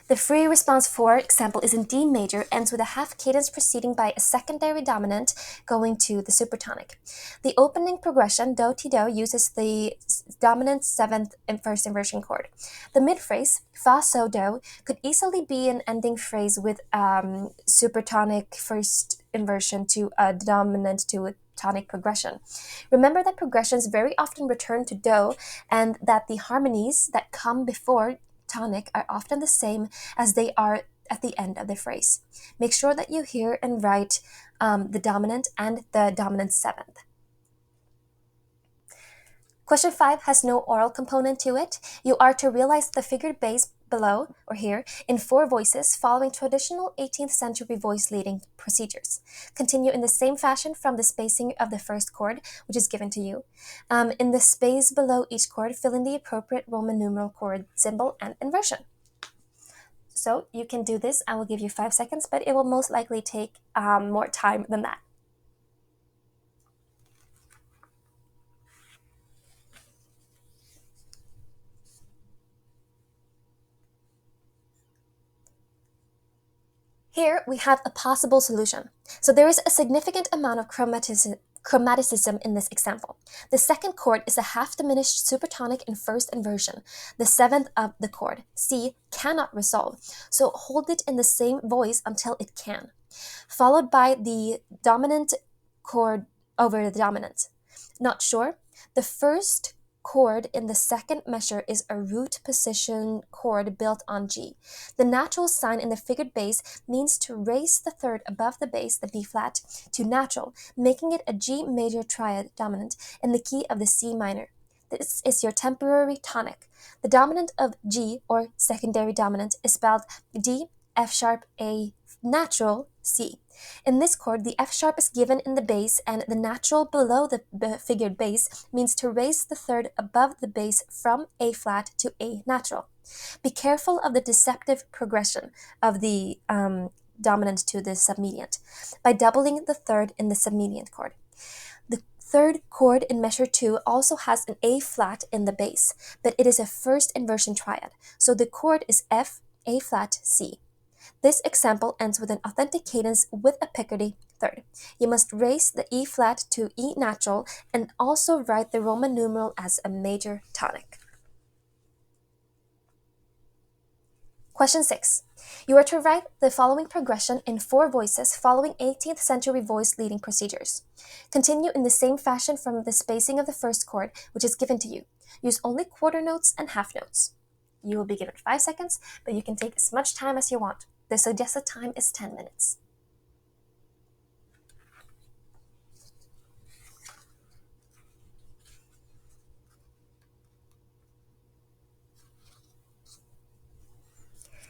A: The free response, for example, is in D major, ends with a half cadence preceding by a secondary dominant going to the supertonic. The opening progression, do ti do, uses the dominant seventh and first inversion chord. The mid phrase, fa so do, could easily be an ending phrase with supertonic first inversion to a dominant to a tonic progression. Remember that progressions very often return to do, and that the harmonies that come before tonic are often the same as they are at the end of the phrase. Make sure that you hear and write the dominant and the dominant seventh. Question 5 has no oral component to it. You are to realize the figured bass below, or here, in 4 voices following traditional 18th century voice leading procedures. Continue in the same fashion from the spacing of the first chord, which is given to you. In the space below each chord, fill in the appropriate Roman numeral chord symbol and inversion. So you can do this. I will give you 5 seconds, but it will most likely take more time than that. Here we have a possible solution. So there is a significant amount of chromaticism in this example. The second chord is a half diminished supertonic in first inversion. The seventh of the chord, C, cannot resolve, so hold it in the same voice until it can, followed by the dominant chord over the dominant. Not sure? The first chord in the second measure is a root position chord built on G. The natural sign in the figured bass means to raise the third above the bass, the B flat, to natural, making it a G major triad dominant in the key of the C minor. This is your temporary tonic. The dominant of G, or secondary dominant, is spelled D, F sharp, A, natural, C. In this chord, the F sharp is given in the bass, and the natural below the figured bass means to raise the third above the bass from A flat to A natural. Be careful of the deceptive progression of the dominant to the submediant by doubling the third in the submediant chord. The third chord in measure 2 also has an A flat in the bass, but it is a first inversion triad, so the chord is F, A flat, C. This example ends with an authentic cadence with a Picardy third. You must raise the E flat to E natural and also write the Roman numeral as a major tonic. Question 6. You are to write the following progression in 4 voices following 18th century voice leading procedures. Continue in the same fashion from the spacing of the first chord, which is given to you. Use only quarter notes and half notes. You will be given 5 seconds, but you can take as much time as you want. The suggested time is 10 minutes.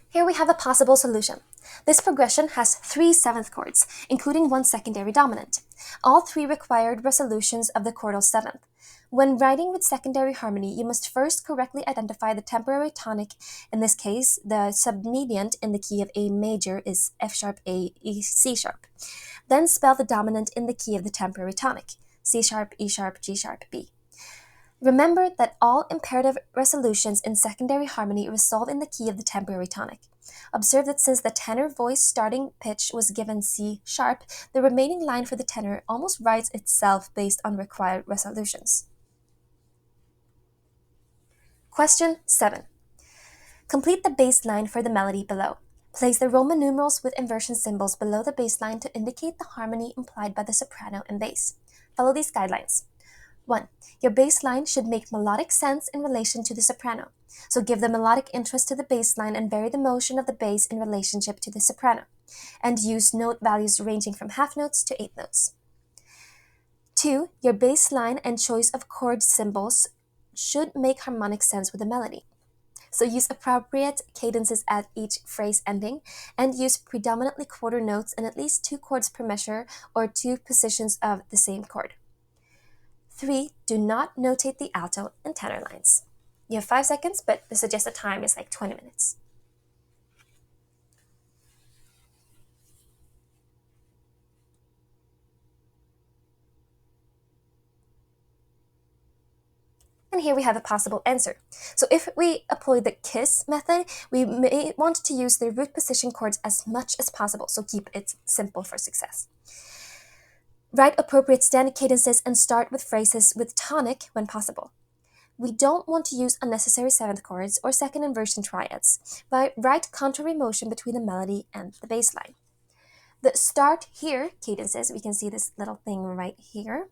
A: Here we have a possible solution. This progression has 3 seventh chords, including 1 secondary dominant. All 3 required resolutions of the chordal seventh. When writing with secondary harmony, you must first correctly identify the temporary tonic. In this case, the submediant in the key of A major is F sharp, A, E, C sharp. Then spell the dominant in the key of the temporary tonic, C sharp, E sharp, G sharp, B. Remember that all imperative resolutions in secondary harmony resolve in the key of the temporary tonic. Observe that since the tenor voice starting pitch was given C sharp, the remaining line for the tenor almost writes itself based on required resolutions. Question 7. Complete the bass line for the melody below. Place the Roman numerals with inversion symbols below the bass line to indicate the harmony implied by the soprano and bass. Follow these guidelines. 1. Your bass line should make melodic sense in relation to the soprano. So give the melodic interest to the bass line and vary the motion of the bass in relationship to the soprano. And use note values ranging from half notes to 8 notes. 2. Your bass line and choice of chord symbols should make harmonic sense with the melody. So use appropriate cadences at each phrase ending, and use predominantly quarter notes and at least 2 chords per measure or 2 positions of the same chord. 3. Do not notate the alto and tenor lines. You have 5 seconds, but the suggested time is like 20 minutes. And here we have a possible answer. So if we employ the KISS method, we may want to use the root position chords as much as possible, so keep it simple for success. Write appropriate standard cadences and start with phrases with tonic when possible. We don't want to use unnecessary seventh chords or second inversion triads, but write contrary motion between the melody and the bass line. The start here cadences, we can see this little thing right here,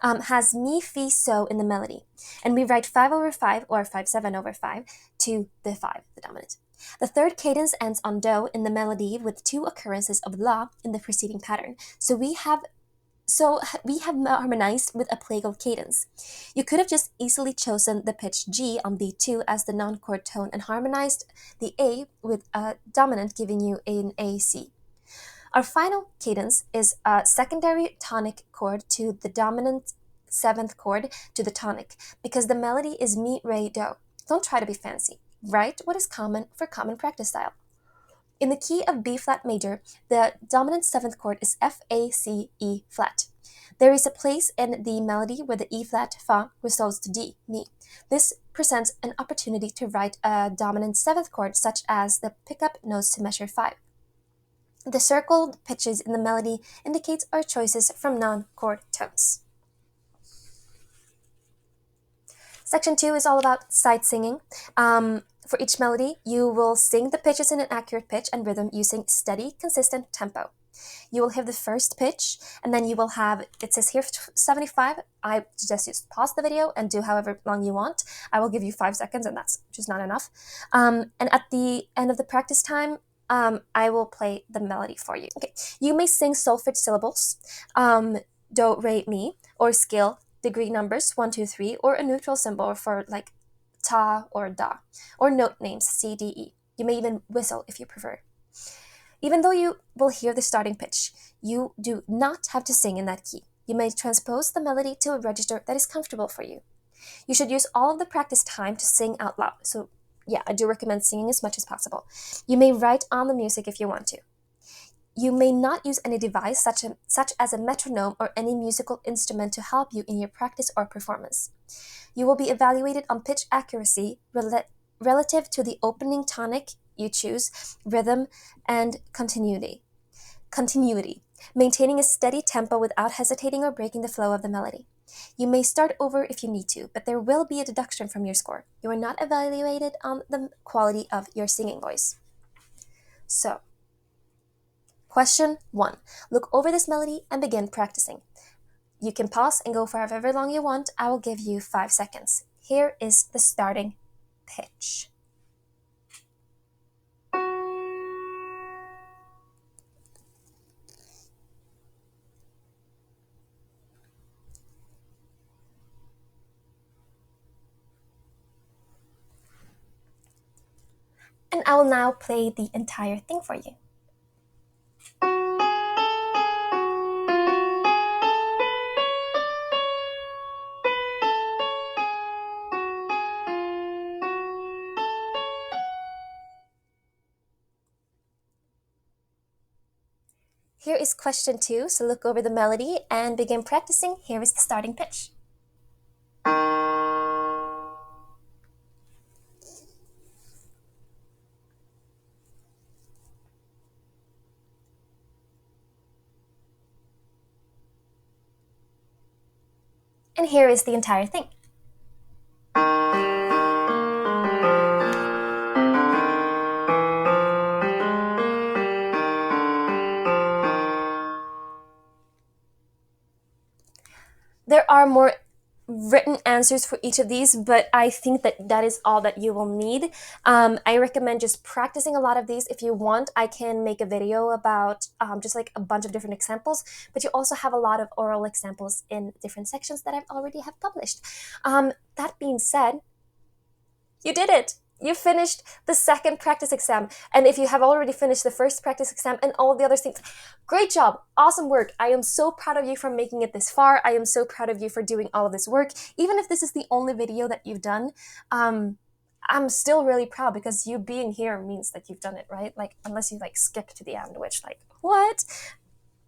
A: has mi, fi, so in the melody. And we write 5/5 or 5/7/5 to the 5, the dominant. The third cadence ends on do in the melody with 2 occurrences of la in the preceding pattern. So we have harmonized with a plagal cadence. You could have just easily chosen the pitch G on B2 as the non-chord tone and harmonized the A with a dominant, giving you an AC. Our final cadence is a secondary tonic chord to the dominant 7th chord to the tonic, because the melody is mi, re, do. Don't try to be fancy. Write what is common for common practice style. In the key of B flat major, the dominant 7th chord is F, A, C, E flat. There is a place in the melody where the E flat fa resolves to D, mi. This presents an opportunity to write a dominant 7th chord, such as the pickup notes to measure 5. The circled pitches in the melody indicates our choices from non-chord tones. Section 2 is all about sight singing. For each melody, you will sing the pitches in an accurate pitch and rhythm using steady, consistent tempo. You will have the first pitch, and then you will have, it says here 75. I suggest you pause the video and do however long you want. I will give you 5 seconds, and that's just not enough. And at the end of the practice time, I will play the melody for you. Okay, you may sing solfege syllables, do, re, mi, or scale degree numbers 1, 2, 3, or a neutral symbol for like ta or da, or note names C, D, E. You may even whistle if you prefer. Even though you will hear the starting pitch, you do not have to sing in that key. You may transpose the melody to a register that is comfortable for you. You should use all of the practice time to sing out loud. So yeah, I do recommend singing as much as possible. You may write on the music if you want to. You may not use any device such as a metronome or any musical instrument to help you in your practice or performance. You will be evaluated on pitch accuracy relative to the opening tonic you choose, rhythm, and continuity. Maintaining a steady tempo without hesitating or breaking the flow of the melody. You may start over if you need to, but there will be a deduction from your score. You are not evaluated on the quality of your singing voice. So, question 1. Look over this melody and begin practicing. You can pause and go for however long you want. I will give you 5 seconds. Here is the starting pitch. And I will now play the entire thing for you. Here is question 2, so look over the melody and begin practicing. Here is the starting pitch. And here is the entire thing. There are more written answers for each of these, but I think that is all that you will need. I recommend just practicing a lot of these. If you want, I can make a video about just like a bunch of different examples, but you also have a lot of oral examples in different sections that I've already have published. That being said, you did it! you finished the second practice exam. And if you have already finished the first practice exam and all the other things, great job. Awesome work. I am so proud of you for making it this far. I am so proud of you for doing all of this work. Even if this is the only video that you've done, I'm still really proud because you being here means that you've done it, right? Like, unless you like skip to the end, which like, what?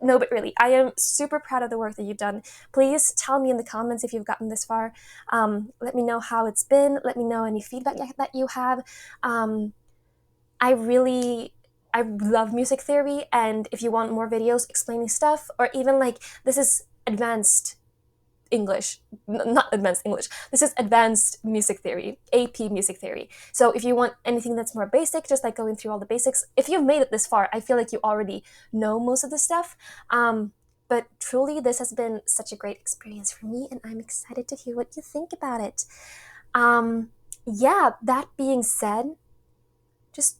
A: No, but really, I am super proud of the work that you've done. Please tell me in the comments if you've gotten this far. Let me know how it's been. Let me know any feedback that you have. I love music theory, and if you want more videos explaining stuff, or even like, this is advanced English, not advanced English. This is advanced music theory, AP music theory. So if you want anything that's more basic, just like going through all the basics, if you've made it this far, I feel like you already know most of the stuff. But truly, this has been such a great experience for me, and I'm excited to hear what you think about it. Yeah, that being said, just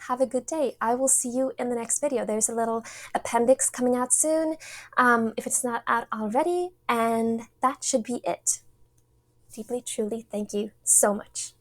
A: have a good day. I will see you in the next video. There's a little appendix coming out soon, if it's not out already, and that should be it. Deeply, truly, thank you so much.